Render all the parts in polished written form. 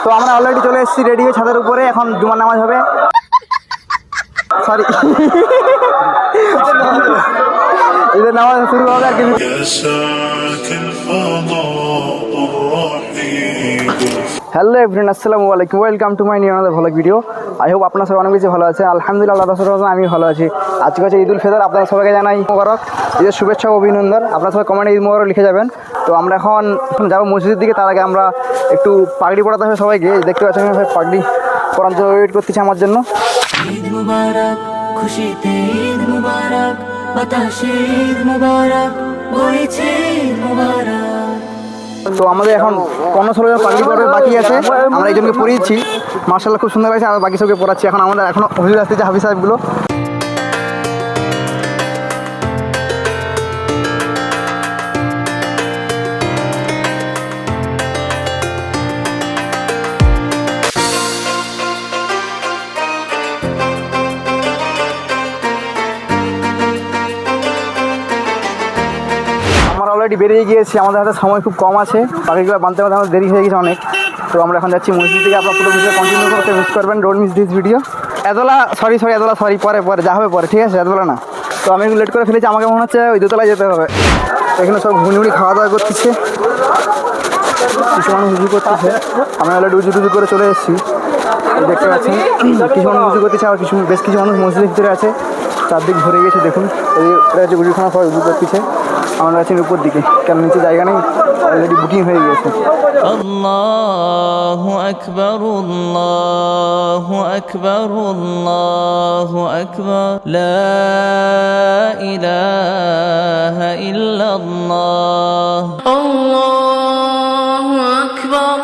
তো আমরা অলরেডি চলে এসেছি রেডি হয়ে ছাদের উপরে, এখন জুমার নামাজ হবে। সরি, ঈদের নামাজ শুরু হবে আর কিছু। হ্যালো এভরিওয়ান, আসসালামু আলাইকুম, welcome to my new another vlog video. I hope আপনার সবাই অনেক বেশি ভালো আছে। আলহামদুলিল্লাহ, আল্লাহ তাআলার আমি ভালো আছি। আজকে হচ্ছে ঈদুল ফিতর, আপনাদের সবাইকে জানাই মোবারক, ঈদের শুভেচ্ছা ও অভিনন্দন। আপনারা সবাই কমেন্টে ঈদ মোবারক লিখে যাবেন। তো আমরা এখন যাবো মসজিদের দিকে, তার আগে আমরা একটু পাগড়ি পরাতে হবে সবাইকে। দেখতে পাচ্ছেন পাগড়ি পরার জন্য ওয়েট করতেছে আমার জন্য। ঈদ মুবারক, খুশিতে ঈদ মুবারক, বাতাসে ঈদ মুবারক, বইছে ঈদ মুবারক। তো আমাদের এখন 15-16 জন পাগড়ি পরার বাকি আছে, আমরা একজনকে পরিয়েছি, মার্শাল্লাহ খুব সুন্দর লাগছে। আর বাকি সবকে পড়াচ্ছি। এখন আমাদের এখনো হুজুর আসতেছে, হাফিজ সাহেবগুলো। আমরা অলরেডি বেরিয়ে গিয়েছি, আমাদের হাতে সময় খুব কম আছে, পাখিগুলো বাঁধতে বাঁধতে আমাদের দেরি হয়ে গেছে অনেক। তো আমরা এখন যাচ্ছি মসজিদ থেকে। আপনার পুরো ভিডিও কন্টিনিউ করতে মিস করবেন, ডোন্ট মিস দিস ভিডিও। এতলা সরি পরে যা হবে পরে, ঠিক আছে, এতলা না। তো আমি একটু লেট করে ফেলেছি, আমাকে মনে হচ্ছে ওই দোতলায় যেতে হবে। এখানে সব ঘুনি খাওয়া দাওয়া করতেছে, কিছু মানুষ উজু করতেছে। আমি অলরেডি উজু করে চলে এসেছি, দেখতে পাচ্ছেন। কিছু মানুষ উজু করতেছে, আর বেশ কিছু মানুষ মসজিদের ভিতরে আছে, চারদিক ভরে গেছে। দেখুন এটা হচ্ছে উজুখানা, সবাই উজু করতেছে। আমরা আছি উপর দিকে, কেন নিচে জায়গা নেই, অলরেডি বুকিং হয়ে গেছে। আল্লাহু আকবার, আল্লাহু আকবার, আল্লাহু আকবার, লা ইলাহা ইল্লাল্লাহ, আল্লাহু আকবার,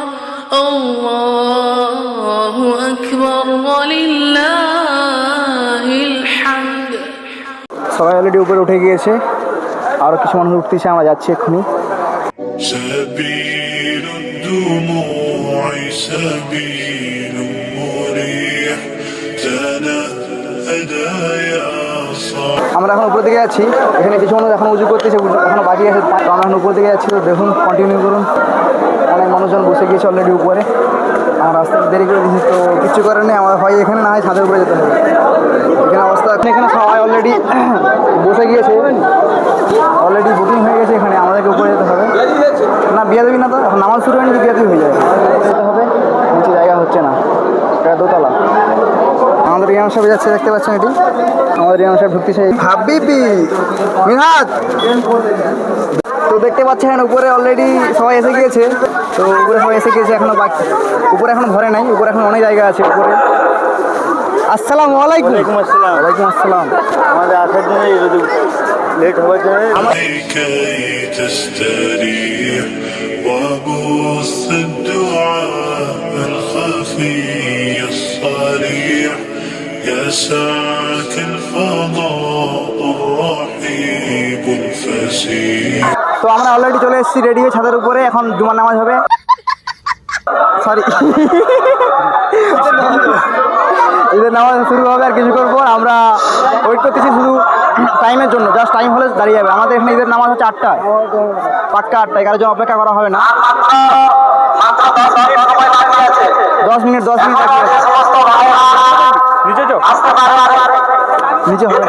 আল্লাহু আকবার, ওয়া লিল্লাহিল হামদ। সবাই অলরেডি উপরে উঠে গিয়েছে, আরও কিছু মানুষ উঠতেছে, আমরা যাচ্ছি এক্ষুনি। سبيل الدموع سبيل مريح تنهدى يا صاحب। আমরা এখন উপর দিকে যাচ্ছি, এখানে কিছু মানুষ এখন উজু করতেছে, এখনো বাকি আছে। তো আমরা এখন উপর দিকে যাচ্ছি, তো দেখুন, কন্টিনিউ করুন। অনেক মানুষজন বসে গিয়েছে অলরেডি উপরে। আমার রাস্তাটা দেরি করে দিয়েছি, তো কিছু করার নেই, আমার হয় এখানে না হয় ছাদের উপরে যেতে হবে। এখানে অবস্থা, এখানে সবাই অলরেডি বসে গিয়েছে, অলরেডি বুকিং হয়ে গেছে। এখানে আমাদেরকে উপরে যেতে হবে। না বিয়ে দেবি না, তো এখন নামাজ শুরু হয়নি, বিয়ে দেবি হয়ে যায়, যেতে হবে। নিচে জায়গা হচ্ছে না, এটা দোতলা। আমাদের রিয়ান সাহেব যাচ্ছে, দেখতে পাচ্ছেন, এটি আমাদের রিয়ান সাহেব ঢুকতেছে। হাবিবি মিনহাজ, তো দেখতে পাচ্ছেন উপরে অলরেডি সবাই এসে গিয়েছে। তো উপরে সবাই এসে গিয়েছে, এখনো বাকি, উপরে এখনো ভরে নাই, উপরে এখন অনেক জায়গা আছে উপরে। আসসালামু আলাইকুম। ওয়ালাইকুম আসসালাম। আমাদের আসার জন্য লেট হওয়ার জন্য كي تستريح وبث الدعاء الخفي الصريح يسعك الفضاء الرحيب الفسيح। তো আমরা অলরেডি চলে এসেছি রেডি হয়ে ছাদের উপরে, এখন জুমার নামাজ হবে। সরি, ঈদের নামাজ শুরু হবে আর কিছু করবো। আমরা ওয়েট করতেছি শুধু টাইমের জন্য, জাস্ট টাইম হলে দাঁড়িয়ে যাবে। আমাদের এখানে ঈদের নামাজ হচ্ছে 8টায়, পাক্কা 8টায়, কারোর জন্য অপেক্ষা করা হবে না। 10 মিনিট নিচে চো, নিচে হবে।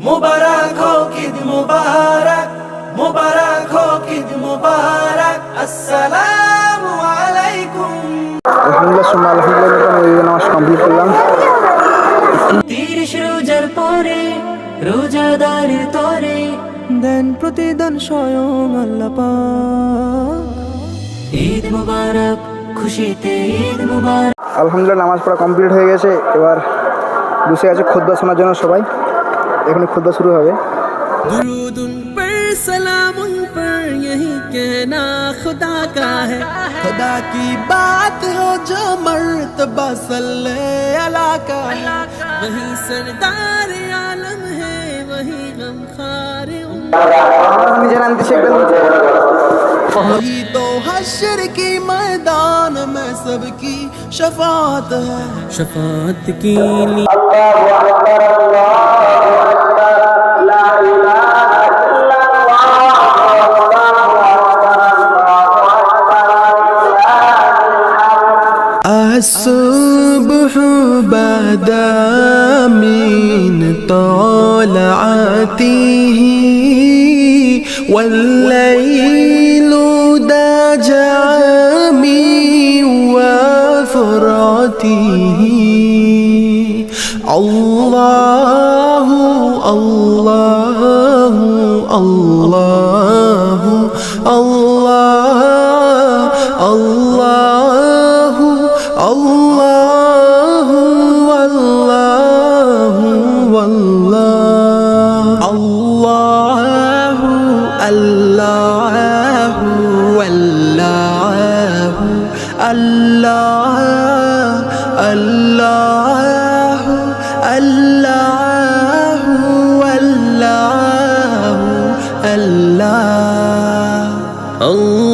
মুবারক হোক ঈদ মুবারক, মুবারক হোক ঈদ মুবারক, আসসালামু আলাইকুম। আলহামদুলিল্লাহ, আমি ঈদের নামাজ কমপ্লিট করলাম। 30 রোজার পরে রোজাদারের তরে দেন প্রতিদান স্বয়ং আল্লাহ পাক। ঈদ মুবারক, খুশিতে ঈদ মুবারক। আলহামদুলিল্লাহ, নামাজ পড়া কমপ্লিট হয়ে গেছে। এবার বসে আছে খুতবা শোনার জন্য সবাই। এখানে খুতবা শুরু হবে। दुरूद उन पर सलाम उन पर यही कहना खुदा का है, खुदा की बात हो जो मर्तबा सल्ले अला का है, वही सरदार आलम है, वही गमखार নিজের আনতে শিখবেন। वही तो हश्र की मैदान में सबकी शफात है, शफात की लिए अल्लाहु अकबर, अल्लाहु अकबर, ला इलाहा इल्लल्लाह। ساعته والليل دجى من وفرته الله الله الله الله الله الله والله والله الله الله والله الله الله الله والله الله